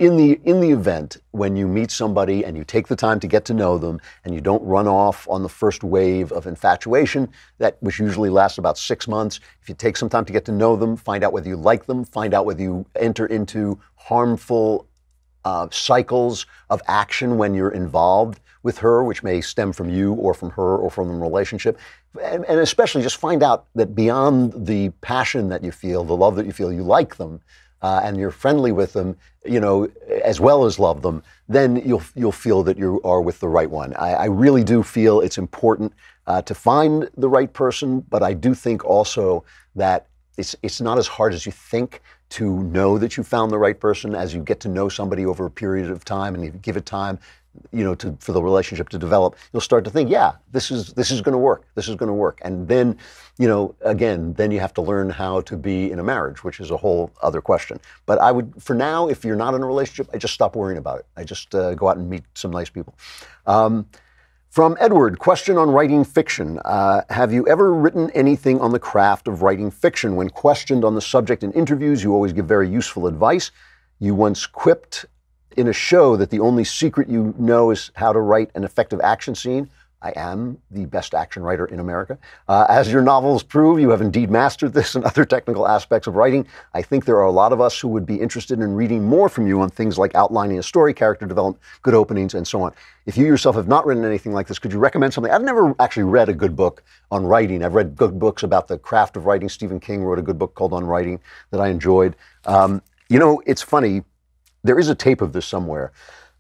in the event when you meet somebody and you take the time to get to know them and you don't run off on the first wave of infatuation, which usually lasts about 6 months, if you take some time to get to know them, find out whether you like them, find out whether you enter into harmful cycles of action when you're involved with her, which may stem from you or from her or from the relationship. And especially just find out that beyond the passion that you feel, the love that you feel, you like them, and you're friendly with them, as well as love them, then you'll feel that you are with the right one. I really do feel it's important to find the right person, but I do think also that it's not as hard as you think to know that you found the right person. As you get to know somebody over a period of time and you give it time, for the relationship to develop, you'll start to think, yeah, this is going to work. This is going to work. And then, then you have to learn how to be in a marriage, which is a whole other question. But I would, for now, if you're not in a relationship, I just stop worrying about it. I just go out and meet some nice people. From Edward, question on writing fiction. Have you ever written anything on the craft of writing fiction? When questioned on the subject in interviews, you always give very useful advice. You once quipped in a show that the only secret you know is how to write an effective action scene. I am the best action writer in America. As your novels prove, you have indeed mastered this and other technical aspects of writing. I think there are a lot of us who would be interested in reading more from you on things like outlining a story, character development, good openings, and so on. If you yourself have not written anything like this, could you recommend something? I've never actually read a good book on writing. I've read good books about the craft of writing. Stephen King wrote a good book called On Writing that I enjoyed. It's funny. There is a tape of this somewhere.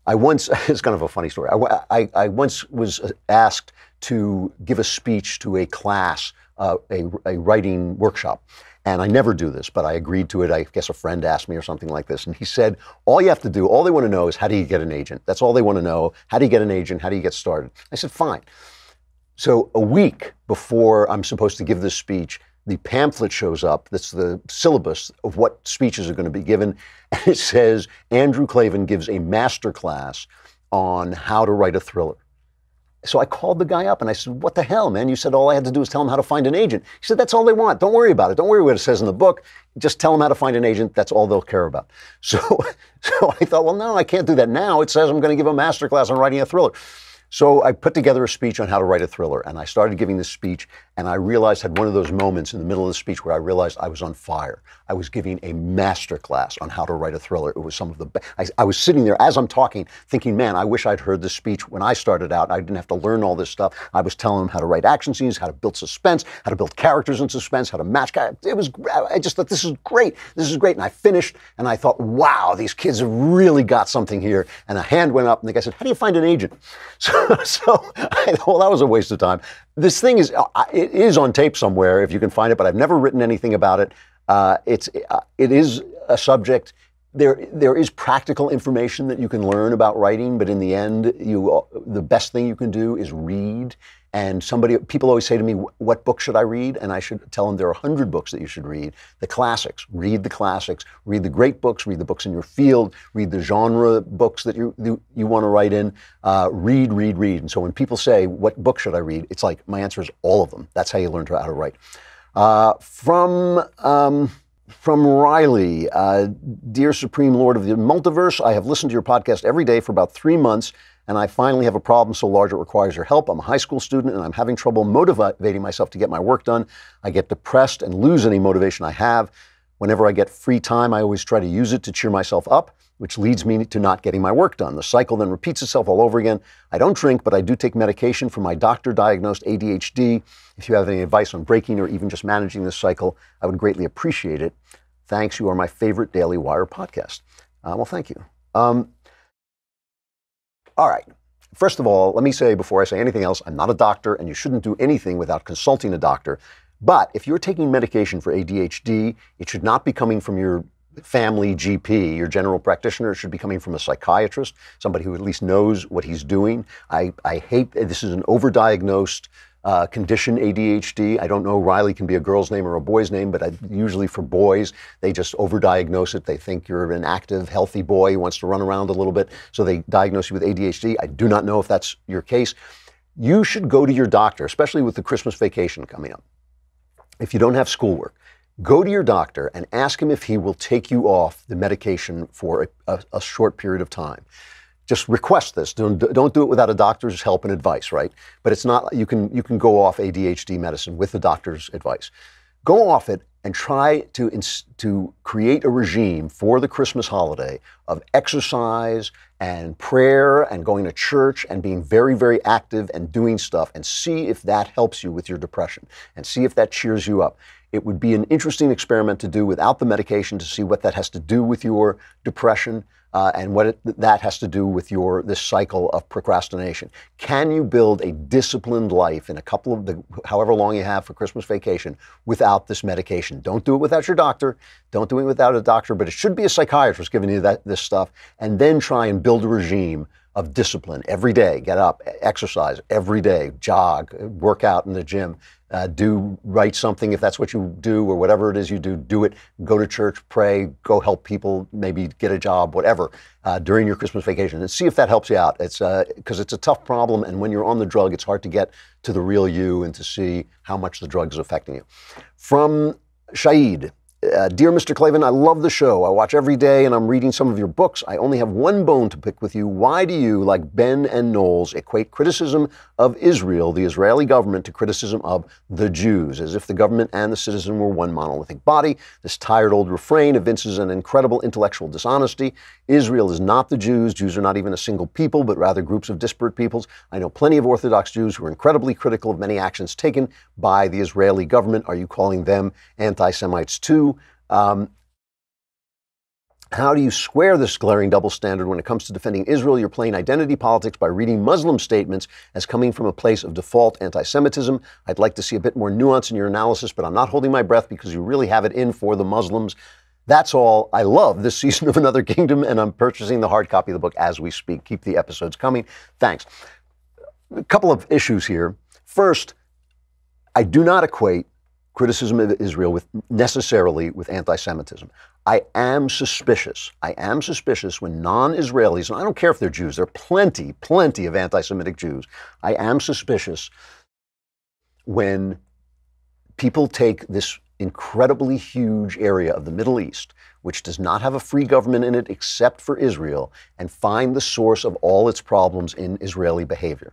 It's kind of a funny story. I once was asked to give a speech to a class, a writing workshop. And I never do this, but I agreed to it. I guess a friend asked me or something like this. And he said, all you have to do, all they want to know is, how do you get an agent? That's all they want to know. How do you get an agent? How do you get started? I said, fine. So a week before I'm supposed to give this speech, the pamphlet shows up. That's the syllabus of what speeches are going to be given. And it says, Andrew Klavan gives a master class on how to write a thriller. So I called the guy up and I said, what the hell, man? You said all I had to do was tell them how to find an agent. He said, that's all they want. Don't worry about it. Don't worry what it says in the book. Just tell them how to find an agent. That's all they'll care about. So I thought, well, no, I can't do that now. It says I'm going to give a master class on writing a thriller. So I put together a speech on how to write a thriller, and I started giving this speech, And I realized, had one of those moments in the middle of the speech where I realized I was on fire. I was giving a master class on how to write a thriller. It was some of the best. I was sitting there as I'm talking thinking, man, I wish I'd heard this speech when I started out. I didn't have to learn all this stuff. I was telling them how to write action scenes, how to build suspense, how to build characters in suspense, how to match characters. I just thought, this is great. This is great. And I finished and I thought, wow, these kids have really got something here. And a hand went up and the guy said, how do you find an agent? So I thought, well, that was a waste of time. This thing is, it is on tape somewhere if you can find it, but I've never written anything about it. It is a subject. There is practical information that you can learn about writing, but in the end, the best thing you can do is read. And people always say to me, what book should I read? And I should tell them there are 100 books that you should read. The classics, read the classics, read the great books, read the books in your field, read the genre books that you want to write in, read. And so when people say, what book should I read? It's like, my answer is all of them. That's how you learn how to write. From Riley, Dear Supreme Lord of the Multiverse, I have listened to your podcast every day for about 3 months, and I finally have a problem so large it requires your help. I'm a high school student, and I'm having trouble motivating myself to get my work done. I get depressed and lose any motivation I have. Whenever I get free time, I always try to use it to cheer myself up, which leads me to not getting my work done. The cycle then repeats itself all over again. I don't drink, but I do take medication for my doctor-diagnosed ADHD. If you have any advice on breaking or even just managing this cycle, I would greatly appreciate it. Thanks. You are my favorite Daily Wire podcast. Well, thank you. All right. First of all, let me say before I say anything else, I'm not a doctor, and you shouldn't do anything without consulting a doctor. But if you're taking medication for ADHD, it should not be coming from your family GP, your general practitioner. It should be coming from a psychiatrist, somebody who at least knows what he's doing. I hate, this is an overdiagnosed condition, ADHD. I don't know, Riley can be a girl's name or a boy's name, but usually for boys, they just overdiagnose it. They think you're an active, healthy boy who wants to run around a little bit, so they diagnose you with ADHD. I do not know if that's your case. You should go to your doctor, especially with the Christmas vacation coming up. If you don't have schoolwork, go to your doctor and ask him if he will take you off the medication for a short period of time. Just request this. Don't do it without a doctor's help and advice, right? But it's not, you can go off ADHD medicine with the doctor's advice. Go off it and try to create a regime for the Christmas holiday of exercise and prayer and going to church and being very, very active and doing stuff, and see if that helps you with your depression and see if that cheers you up. It would be an interesting experiment to do without the medication to see what that has to do with your depression and what that has to do with this cycle of procrastination. Can you build a disciplined life in however long you have for Christmas vacation without this medication? Don't do it without your doctor. Don't do it without a doctor, but it should be a psychiatrist giving you this stuff, and then try and build a regime of discipline every day. Get up, exercise every day, jog, work out in the gym, write something if that's what you do, or whatever it is you do it, go to church, pray, go help people, maybe get a job, whatever, during your Christmas vacation, and see if that helps you out. It's because it's a tough problem, and when you're on the drug, it's hard to get to the real you and to see how much the drug is affecting you. From Shaid. Dear Mr. Klavan, I love the show. I watch every day and I'm reading some of your books. I only have one bone to pick with you. Why do you, like Ben and Knowles, equate criticism of Israel, the Israeli government, to criticism of the Jews, as if the government and the citizen were one monolithic body? This tired old refrain evinces an incredible intellectual dishonesty. Israel is not the Jews. Jews are not even a single people, but rather groups of disparate peoples. I know plenty of Orthodox Jews who are incredibly critical of many actions taken by the Israeli government. Are you calling them anti-Semites too? How do you square this glaring double standard when it comes to defending Israel? You're playing identity politics by reading Muslim statements as coming from a place of default anti-Semitism. I'd like to see a bit more nuance in your analysis, but I'm not holding my breath because you really have it in for the Muslims. That's all. I love this season of Another Kingdom, and I'm purchasing the hard copy of the book as we speak. Keep the episodes coming. Thanks. A couple of issues here. First, I do not equate criticism of Israel necessarily with anti-Semitism. I am suspicious when non-Israelis, and I don't care if they're Jews, there are plenty of anti-Semitic Jews. I am suspicious when people take this incredibly huge area of the Middle East, which does not have a free government in it except for Israel, and find the source of all its problems in Israeli behavior.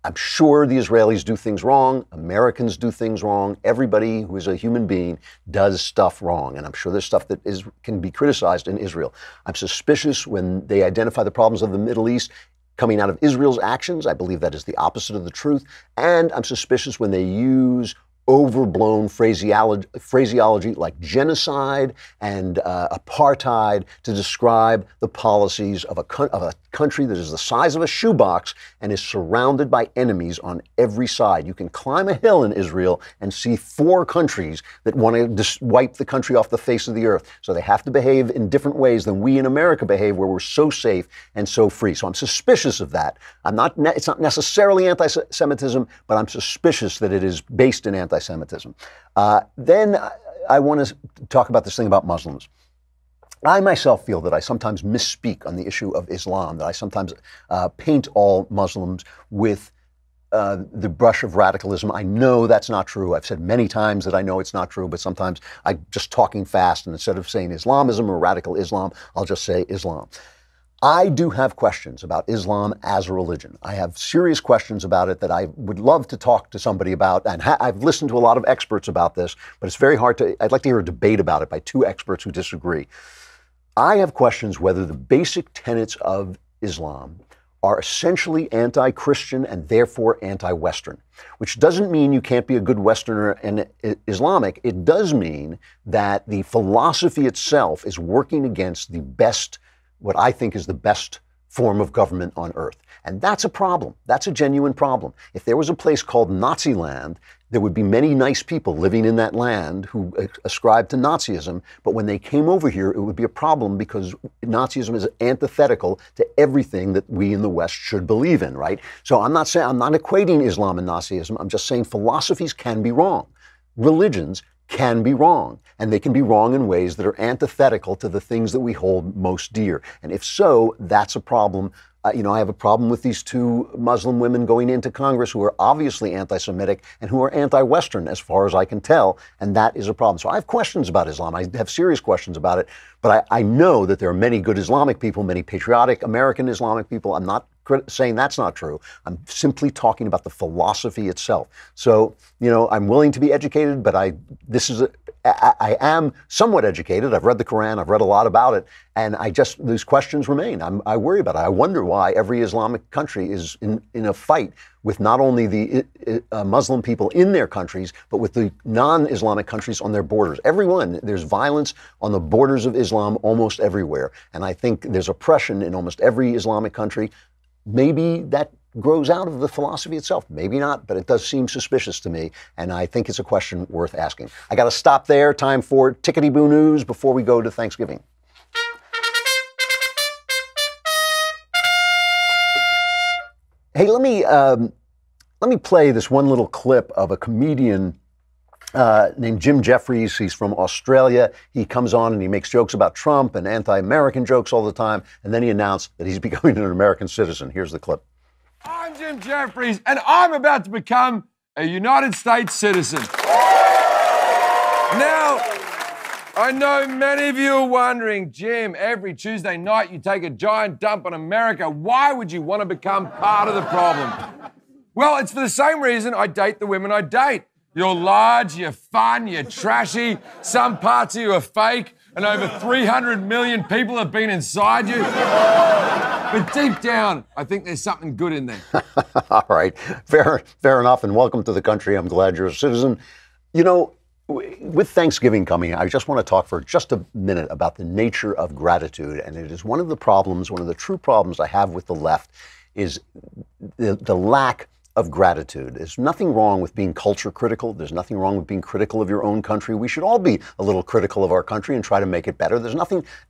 I'm sure the Israelis do things wrong. Americans do things wrong. Everybody who is a human being does stuff wrong. And I'm sure there's stuff that can be criticized in Israel. I'm suspicious when they identify the problems of the Middle East coming out of Israel's actions. I believe that is the opposite of the truth. And I'm suspicious when they use overblown phraseology like genocide and apartheid to describe the policies of a country that is the size of a shoebox and is surrounded by enemies on every side. You can climb a hill in Israel and see 4 countries that want to just wipe the country off the face of the earth. So they have to behave in different ways than we in America behave, where we're so safe and so free. So I'm suspicious of that. It's not necessarily anti-Semitism, but I'm suspicious that it is based in anti-Semitism. Then I want to talk about this thing about Muslims. I myself feel that I sometimes misspeak on the issue of Islam, that I sometimes paint all Muslims with the brush of radicalism. I know that's not true. I've said many times that I know it's not true, but sometimes I'm just talking fast, and instead of saying Islamism or radical Islam, I'll just say Islam. I do have questions about Islam as a religion. I have serious questions about it that I would love to talk to somebody about. And I've listened to a lot of experts about this, but it's very hard I'd like to hear a debate about it by 2 experts who disagree. I have questions whether the basic tenets of Islam are essentially anti-Christian and therefore anti-Western, which doesn't mean you can't be a good Westerner and Islamic. It does mean that the philosophy itself is working against the best, what I think is the best form of government on earth. And that's a problem. That's a genuine problem. If there was a place called Nazi land, there would be many nice people living in that land who ascribed to Nazism, but when they came over here, it would be a problem because Nazism is antithetical to everything that we in the West should believe in, right? So I'm not equating Islam and Nazism. I'm just saying philosophies can be wrong. Religions can be wrong, and they can be wrong in ways that are antithetical to the things that we hold most dear. And if so, that's a problem. I have a problem with these 2 Muslim women going into Congress who are obviously anti-Semitic and who are anti-Western, as far as I can tell, and that is a problem. So I have questions about Islam. I have serious questions about it, but I know that there are many good Islamic people, many patriotic American Islamic people. I'm not saying that's not true. I'm simply talking about the philosophy itself. So, I'm willing to be educated, but I am somewhat educated. I've read the Quran. I've read a lot about it. And these questions remain. I worry about it. I wonder why every Islamic country is in a fight with not only the Muslim people in their countries, but with the non-Islamic countries on their borders. Everyone, there's violence on the borders of Islam almost everywhere. And I think there's oppression in almost every Islamic country. Maybe that grows out of the philosophy itself. Maybe not, but it does seem suspicious to me, and I think it's a question worth asking. I got to stop there. Time for Tickety-Boo News before we go to Thanksgiving. Hey, let me play this one little clip of a comedian named Jim Jeffries. He's from Australia. He comes on and he makes jokes about Trump and anti-American jokes all the time. And then he announced that he's becoming an American citizen. Here's the clip. I'm Jim Jeffries, and I'm about to become a United States citizen. Now, I know many of you are wondering, Jim, every Tuesday night you take a giant dump on America. Why would you want to become part of the problem? Well, it's for the same reason I date the women I date. You're large, you're fun, you're trashy, some parts of you are fake, and over 300 million people have been inside you. But deep down, I think there's something good in there. All right, fair enough, and welcome to the country. I'm glad you're a citizen. With Thanksgiving coming, I just want to talk for just a minute about the nature of gratitude, and it is one of the true problems I have with the left is the lack of gratitude. There's nothing wrong with being culture critical. There's nothing wrong with being critical of your own country. We should all be a little critical of our country and try to make it better. There's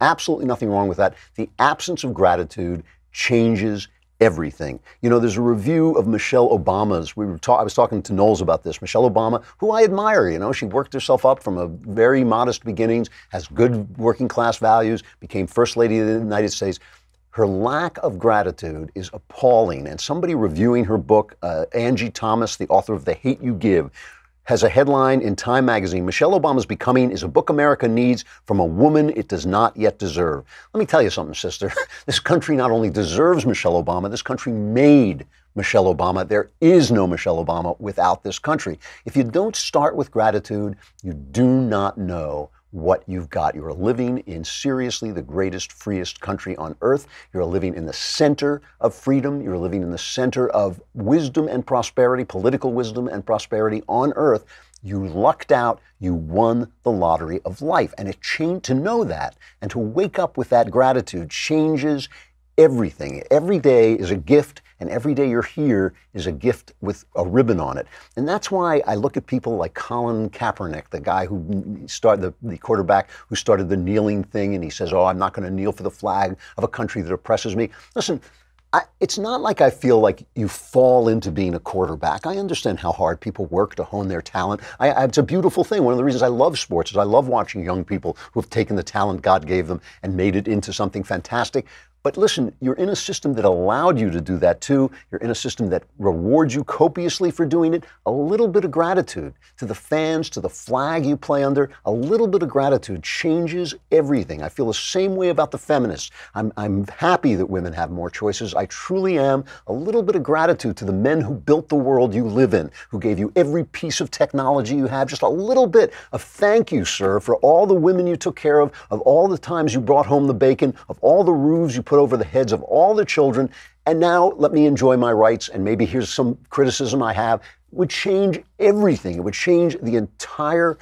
absolutely nothing wrong with that. The absence of gratitude changes everything. There's a review of Michelle Obama's. I was talking to Knowles about this. Michelle Obama, who I admire. She worked herself up from a very modest beginnings, has good working class values, became First Lady of the United States. Her lack of gratitude is appalling. And somebody reviewing her book, Angie Thomas, the author of The Hate You Give, has a headline in Time magazine: Michelle Obama's Becoming is a book America needs from a woman it does not yet deserve. Let me tell you something, sister. This country not only deserves Michelle Obama, this country made Michelle Obama. There is no Michelle Obama without this country. If you don't start with gratitude, you do not know what you've got. You are living in seriously the greatest, freest country on earth. You're living in the center of freedom. You're living in the center of wisdom and prosperity, political wisdom and prosperity on earth. You lucked out. You won the lottery of life. And to know that and to wake up with that gratitude changes everything. Every day is a gift, and every day you're here is a gift with a ribbon on it. And that's why I look at people like Colin Kaepernick, the guy who started, the quarterback who started the kneeling thing, and he says, oh, I'm not going to kneel for the flag of a country that oppresses me. Listen, it's not like I feel like you fall into being a quarterback. I understand how hard people work to hone their talent. It's a beautiful thing. One of the reasons I love sports is I love watching young people who have taken the talent God gave them and made it into something fantastic. But listen, you're in a system that allowed you to do that too. You're in a system that rewards you copiously for doing it. A little bit of gratitude to the fans, to the flag you play under, a little bit of gratitude changes everything. I feel the same way about the feminists. I'm happy that women have more choices. I truly am. A little bit of gratitude to the men who built the world you live in, who gave you every piece of technology you have. Just a little bit of thank you, sir, for all the women you took care of all the times you brought home the bacon, of all the roofs you put over the heads of all the children. And now let me enjoy my rights. And maybe here's some criticism I have. It would change everything. It would change the entire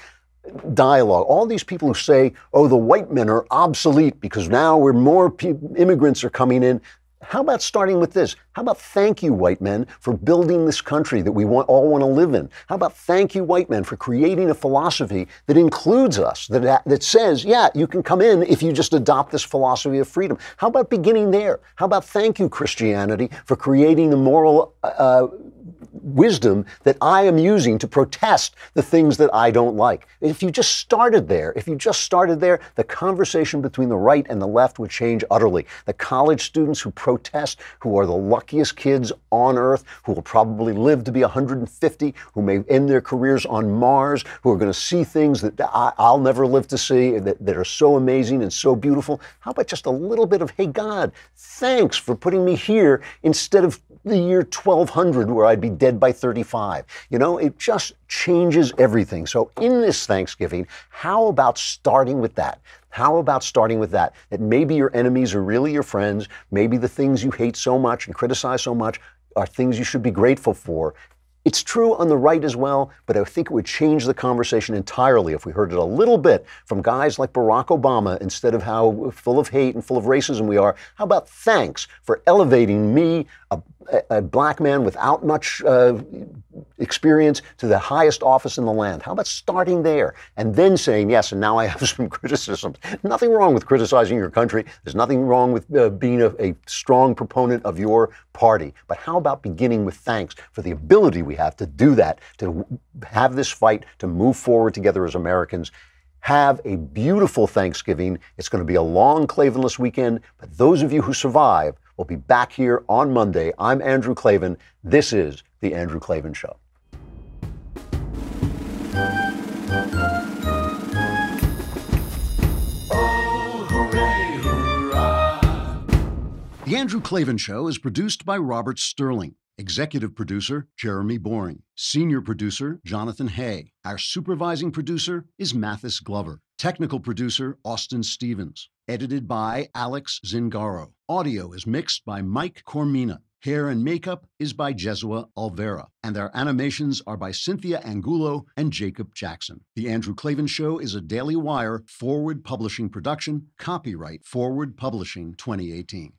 dialogue. All these people who say, oh, the white men are obsolete because now more immigrants are coming in. How about starting with this? How about thank you, white men, for building this country that we all want to live in? How about thank you, white men, for creating a philosophy that includes us, that says, yeah, you can come in if you just adopt this philosophy of freedom? How about beginning there? How about thank you, Christianity, for creating the moral wisdom that I am using to protest the things that I don't like? If you just started there, the conversation between the right and the left would change utterly. The college students who protest, who are the luckiest kids on earth, who will probably live to be 150, who may end their careers on Mars, who are going to see things that I'll never live to see, that are so amazing and so beautiful. How about just a little bit of, hey, God, thanks for putting me here instead of the year 1200 where I'd be dead by 35. You know, it just changes everything. So in this Thanksgiving, how about starting with that? That maybe your enemies are really your friends. Maybe the things you hate so much and criticize so much are things you should be grateful for. It's true on the right as well, but I think it would change the conversation entirely if we heard it a little bit from guys like Barack Obama instead of how full of hate and full of racism we are. How about thanks for elevating me, a black man without much experience, to the highest office in the land? How about starting there and then saying, yes, and now I have some criticisms. Nothing wrong with criticizing your country. There's nothing wrong with being a strong proponent of your party. But how about beginning with thanks for the ability we have to do that, to have this fight, to move forward together as Americans? Have a beautiful Thanksgiving. It's going to be a long Klavanless weekend, but those of you who survive will be back here on Monday. I'm Andrew Klavan. This is The Andrew Klavan Show. Oh, hooray, hurrah. The Andrew Klavan Show is produced by Robert Sterling. Executive producer, Jeremy Boring. Senior producer, Jonathan Hay. Our supervising producer is Mathis Glover. Technical producer, Austin Stevens. Edited by Alex Zingaro. Audio is mixed by Mike Cormina. Hair and makeup is by Jesua Alvera. And our animations are by Cynthia Angulo and Jacob Jackson. The Andrew Klavan Show is a Daily Wire Forward Publishing production. Copyright Forward Publishing 2018.